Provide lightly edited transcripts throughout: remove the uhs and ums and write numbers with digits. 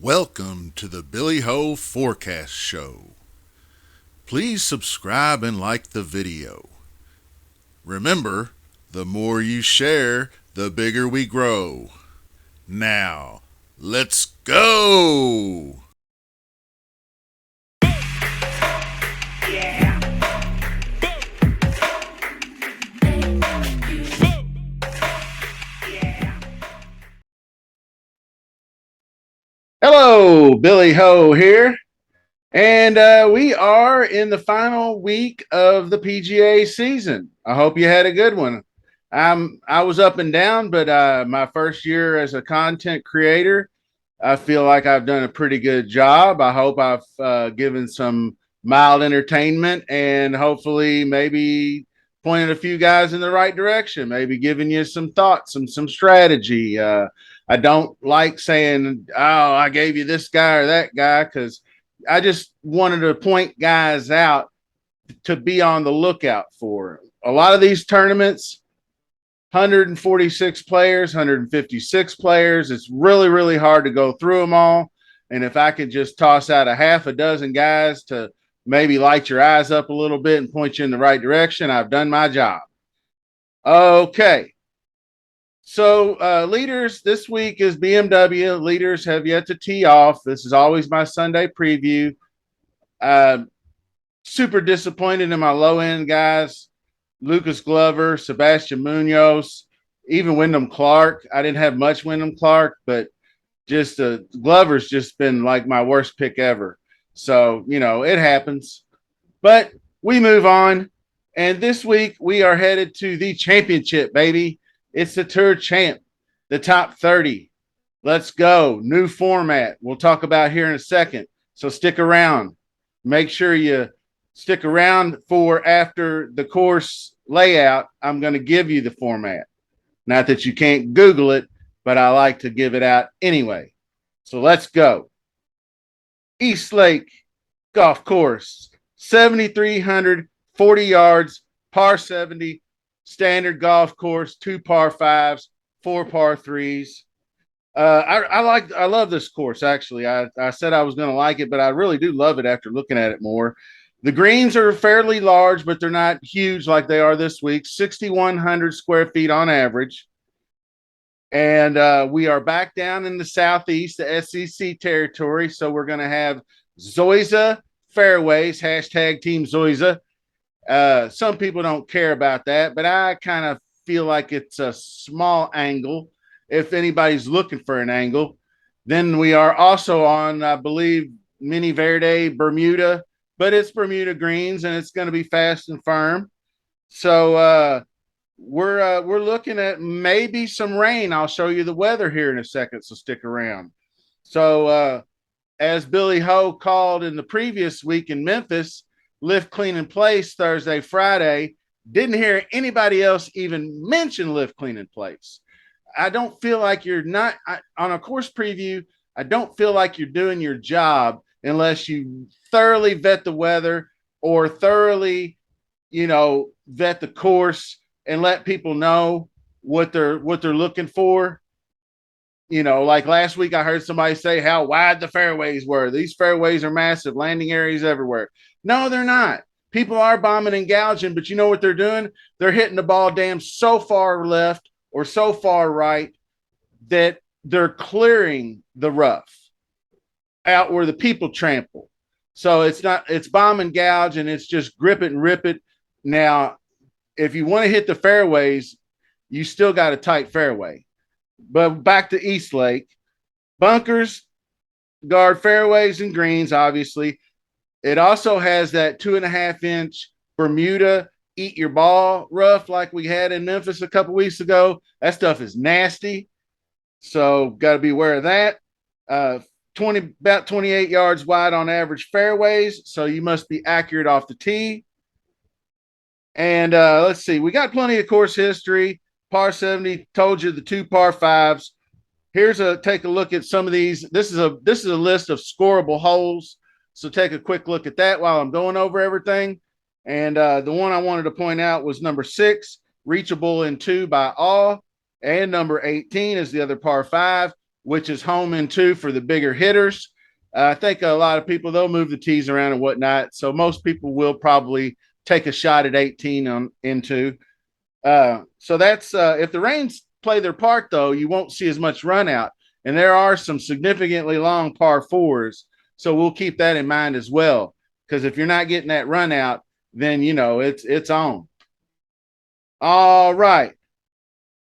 Welcome to the Billy Ho Forecast Show. Please subscribe and like the video. Remember, the more you share, the bigger we grow. Now, let's go! Hello, Billy Ho here, and we are in the final week of the PGA season. I hope you had a good one. I was up and down, but my first year as a content creator, I feel like I've done a pretty good job. I hope I've given some mild entertainment and hopefully maybe pointed a few guys in the right direction, maybe giving you some thoughts and some strategy. I don't like saying, oh, I gave you this guy or that guy, because I just wanted to point guys out to be on the lookout for. A lot of these tournaments, 146 players, 156 players. It's really, really hard to go through them all. And if I could just toss out a half a dozen guys to maybe light your eyes up a little bit and point you in the right direction, I've done my job. Okay. So leaders, this week is BMW. Leaders have yet to tee off. This is always my Sunday preview. Super disappointed in my low end guys. Lucas Glover, Sebastian Munoz, even Wyndham Clark. I didn't have much Wyndham Clark, but just Glover's just been like my worst pick ever. So, it happens. But we move on. And this week we are headed to the championship, baby. It's the TourChamp, the top 30. Let's go. New format. We'll talk about here in a second. So stick around. Make sure you stick around for after the course layout. I'm going to give you the format. Not that you can't Google it, but I like to give it out anyway. So let's go. East Lake Golf Course, 7,340 yards, par 70, standard golf course, 2 par 5s, 4 par 3s. I love this course, actually. I said I was going to like it, but I really do love it after looking at it more. The greens are fairly large, but they're not huge like they are this week. 6,100 square feet on average. And we are back down in the southeast, the SEC territory. So we're going to have Zoysia fairways, hashtag Team Zoysia. Some people don't care about that, but I kind of feel like it's a small angle if anybody's looking for an angle. Then we are also on, I believe, Mini Verde, Bermuda, but it's Bermuda greens and it's going to be fast and firm. So we're looking at maybe some rain. I'll show you the weather here in a second, so stick around. So as Billy Ho called in the previous week in Memphis, lift, clean, and place Thursday, Friday. Didn't hear anybody else even mention lift, clean, and place. I don't feel like you're not on a course preview. I don't feel like you're doing your job unless you thoroughly vet the weather or thoroughly, vet the course and let people know what they're looking for. Like last week, I heard somebody say how wide the fairways were. These fairways are massive, landing areas everywhere. No, they're not. People are bombing and gouging, but you know what they're doing? They're hitting the ball damn so far left or so far right that they're clearing the rough out where the people trample. So it's bomb and gouge, and it's just grip it and rip it. Now, if you want to hit the fairways, you still got a tight fairway. But back to East Lake, bunkers guard fairways and greens, obviously. It also has that 2.5-inch Bermuda eat your ball rough like we had in Memphis a couple weeks ago. That stuff is nasty. So got to be aware of that. About 28 yards wide on average fairways. So you must be accurate off the tee. And let's see, we got plenty of course history. Par 70, told you the 2 par 5s. Take a look at some of these. This is a list of scorable holes. So take a quick look at that while I'm going over everything. And the one I wanted to point out was number 6, reachable in 2 by all. And number 18 is the other par 5, which is home in 2 for the bigger hitters. I think a lot of people, they'll move the tees around and whatnot. So most people will probably take a shot at 18 on into. So that's if the rains play their part, though, you won't see as much run out. And there are some significantly long par fours. So we'll keep that in mind as well. Because if you're not getting that run out, then it's on. All right.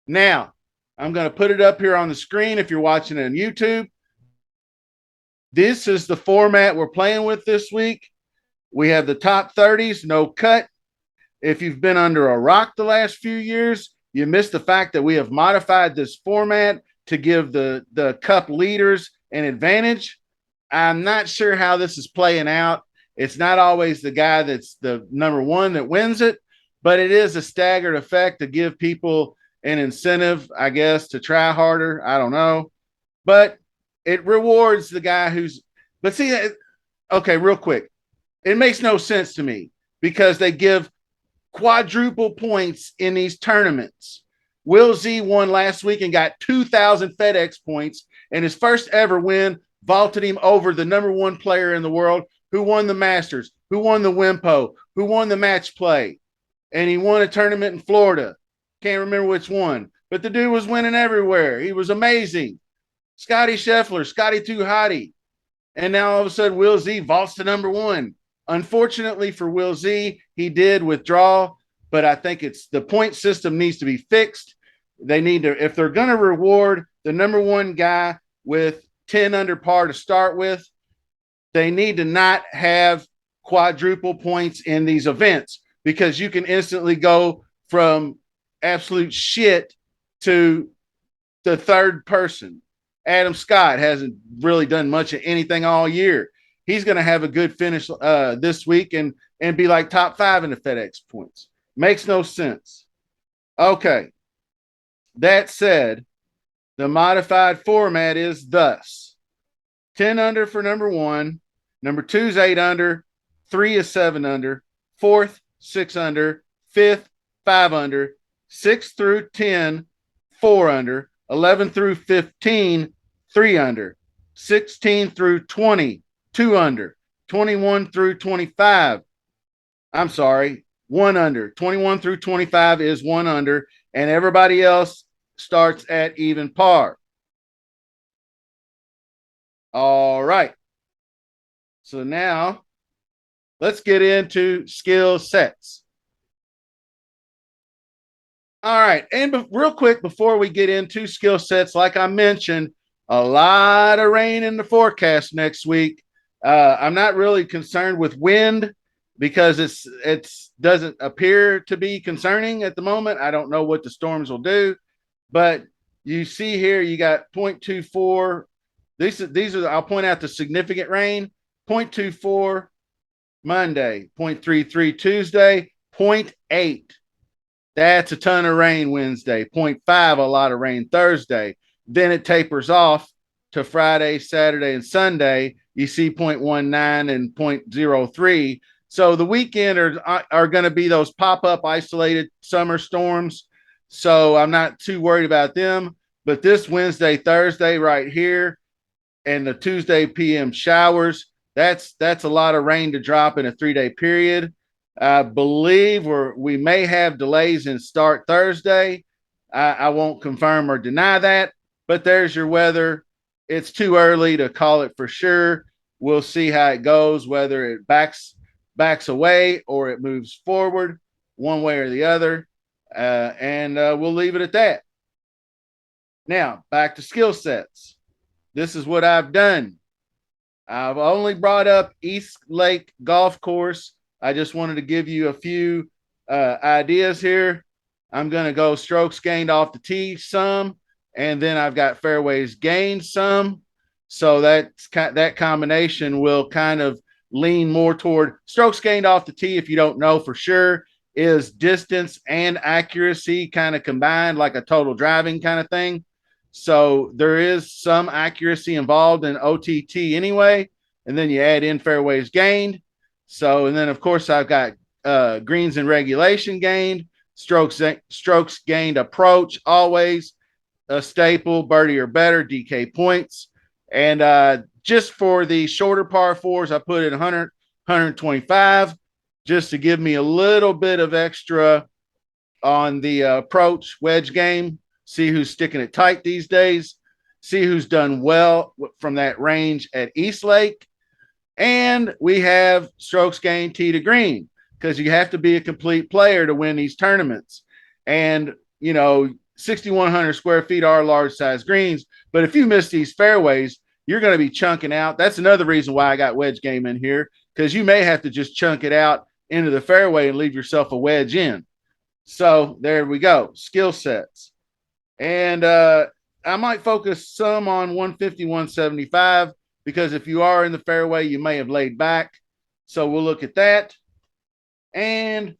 Now, I'm going to put it up here on the screen if you're watching it on YouTube. This is the format we're playing with this week. We have the top 30s, no cut. If you've been under a rock the last few years, you missed the fact that we have modified this format to give the cup leaders an advantage. I'm not sure how this is playing out. It's not always the guy that's the number one that wins it, but it is a staggered effect to give people an incentive, I guess, to try harder. I don't know. But it rewards the guy who's, but see, okay, real quick. It makes no sense to me because they give quadruple points in these tournaments. Will Z won last week and got 2,000 FedEx points, and his first ever win vaulted him over the number one player in the world who won the Masters, who won the Wimpo, who won the match play. And he won a tournament in Florida. Can't remember which one, but the dude was winning everywhere. He was amazing. Scotty Scheffler, Scotty Too Hottie. And now all of a sudden, Will Z vaults to number one. Unfortunately for Will Z, he did withdraw, but I think it's the point system needs to be fixed. They need to, if they're going to reward the number one guy with 10 under par to start with, they need to not have quadruple points in these events because you can instantly go from absolute shit to the third person. Adam Scott hasn't really done much of anything all year. He's going to have a good finish this week and be like top 5 in the FedEx points. Makes no sense. Okay. That said, the modified format is thus: 10 under for number 1, number 2 is 8 under, 3 is 7 under, 4th 6 under, 5th 5 under, 6 through 10 4 under, 11 through 15 3 under, 16 through 20 2 under, 21 through 25. I'm sorry, 1 under. 21 through 25 is 1 under, and everybody else starts at even par. All right. So now let's get into skill sets. All right. And real quick, before we get into skill sets, like I mentioned, a lot of rain in the forecast next week. I'm not really concerned with wind because it's doesn't appear to be concerning at the moment. I don't know what the storms will do, but you see here you got 0.24. These are I'll point out the significant rain. 0.24 Monday, 0.33 Tuesday, 0.8. That's a ton of rain Wednesday. 0.5, a lot of rain Thursday. Then it tapers off to Friday, Saturday, and Sunday. You see 0.19 and 0.03. So the weekend are going to be those pop-up isolated summer storms. So I'm not too worried about them. But this Wednesday, Thursday right here, and the Tuesday PM showers, that's a lot of rain to drop in a 3-day period. I believe we may have delays in start Thursday. I won't confirm or deny that, but there's your weather. It's too early to call it for sure. We'll see how it goes, whether it backs away or it moves forward one way or the other. And we'll leave it at that. Now, back to skill sets. This is what I've done. I've only brought up East Lake Golf Course. I just wanted to give you a few ideas here. I'm going to go strokes gained off the tee some, and then I've got fairways gained some. So that combination will kind of lean more toward strokes gained off the tee. If you don't know for sure, is distance and accuracy kind of combined, like a total driving kind of thing. So there is some accuracy involved in OTT anyway, and then you add in fairways gained. So, and then of course I've got greens in regulation gained, strokes gained approach always, a staple, birdie or better, DK points. And just for the shorter par fours, I put in 100, 125 just to give me a little bit of extra on the approach wedge game, see who's sticking it tight these days, see who's done well from that range at Eastlake. And we have strokes gained tee to green because you have to be a complete player to win these tournaments. And, 6,100 square feet are large size greens. But if you miss these fairways, you're going to be chunking out. That's another reason why I got wedge game in here, because you may have to just chunk it out into the fairway and leave yourself a wedge in. So there we go. Skill sets. And I might focus some on 150, 175, because if you are in the fairway, you may have laid back. So we'll look at that. And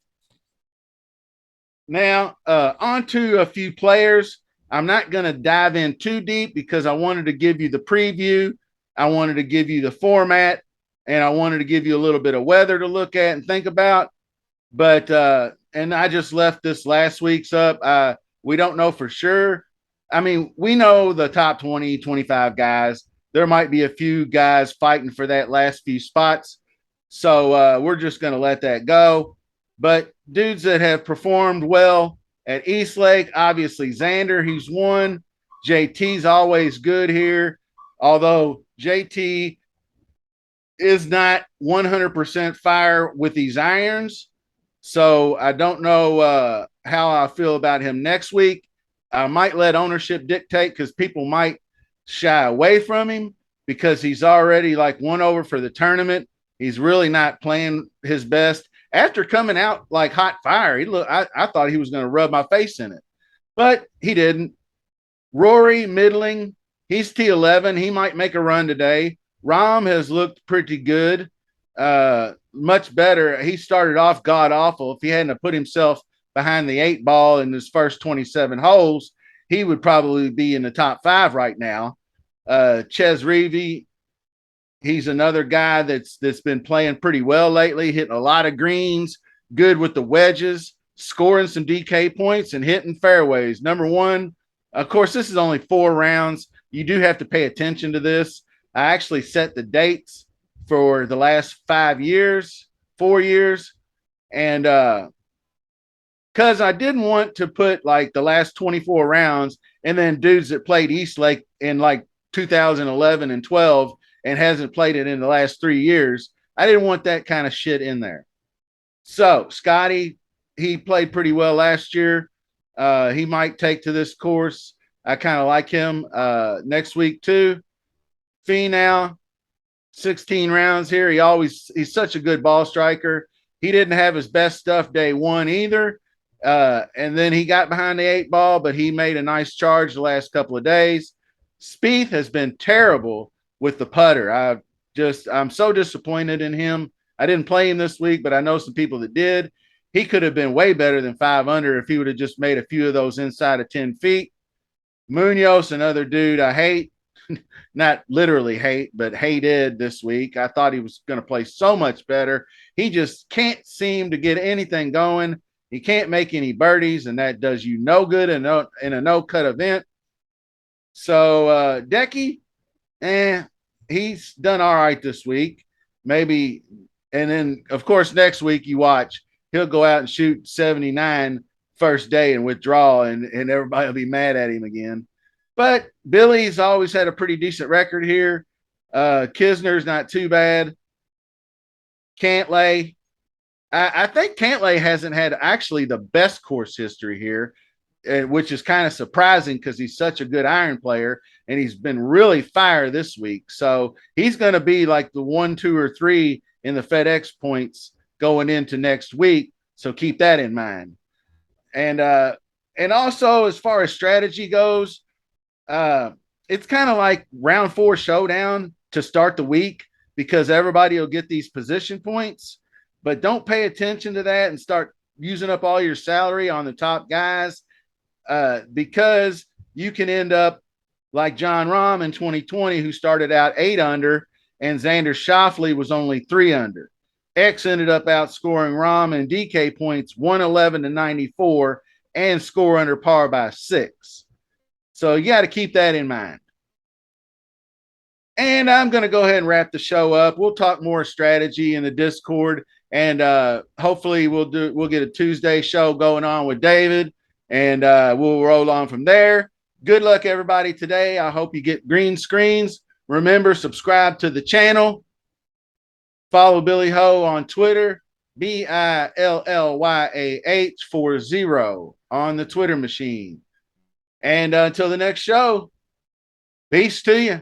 now on to a few players. I'm not going to dive in too deep because I wanted to give you the preview. I wanted to give you the format, and I wanted to give you a little bit of weather to look at and think about. But and I just left this last week's up. We don't know for sure. I mean, we know the top 20, 25 guys. There might be a few guys fighting for that last few spots. So we're just going to let that go. But dudes that have performed well at Eastlake, obviously Xander, he's won. JT's always good here, although JT is not 100% fire with these irons. So I don't know how I feel about him next week. I might let ownership dictate because people might shy away from him because he's already like one over for the tournament. He's really not playing his best. After coming out like hot fire, I thought he was going to rub my face in it, but he didn't. Rory, middling. He's T11. He might make a run today. Rahm has looked pretty good. Much better. He started off god awful. If he hadn't put himself behind the 8 ball in his first 27 holes, he would probably be in the top 5 right now. Ches Reavie, he's another guy that's been playing pretty well lately, hitting a lot of greens, good with the wedges, scoring some DK points and hitting fairways. Number one, of course, this is only 4 rounds. You do have to pay attention to this. I actually set the dates for the last 4 years. And because I didn't want to put like the last 24 rounds and then dudes that played Eastlake in like 2011 and 12 and hasn't played it in the last 3 years. I didn't want that kind of shit in there. So Scotty, he played pretty well last year. He might take to this course. I kind of like him next week too. Finau, 16 rounds here. He's such a good ball striker. He didn't have his best stuff day one either. And then he got behind the 8 ball, but he made a nice charge the last couple of days. Spieth has been terrible with the putter. I'm so disappointed in him. I didn't play him this week, but I know some people that did. He could have been way better than 5 under if he would have just made a few of those inside of 10 feet. Munoz, another dude I hate. Not literally hate, but hated this week. I thought he was going to play so much better. He just can't seem to get anything going. He can't make any birdies, and that does you no good in a no-cut event. So Decky, he's done all right this week. Maybe, and then, of course, next week you watch, he'll go out and shoot 79 first day and withdraw, and everybody will be mad at him again. But Billy's always had a pretty decent record here. Kisner's not too bad. Cantlay, I think Cantlay hasn't had actually the best course history here, which is kind of surprising because he's such a good iron player and he's been really fire this week. So he's going to be like the 1, 2, or 3 in the FedEx points going into next week. So keep that in mind. And also as far as strategy goes, it's kind of like round 4 showdown to start the week because everybody will get these position points, but don't pay attention to that and start using up all your salary on the top guys because you can end up like John Rahm in 2020, who started out 8 under, and Xander Schauffele was only 3 under. X ended up outscoring Rahm in DK points 111 to 94 and score under par by 6. So you got to keep that in mind. And I'm going to go ahead and wrap the show up. We'll talk more strategy in the Discord, and hopefully we'll get a Tuesday show going on with David, and we'll roll on from there. Good luck, everybody, today. I hope you get green screens. Remember, subscribe to the channel. Follow Billy Ho on Twitter, BILLYAH40 on the Twitter machine. And until the next show, peace to you.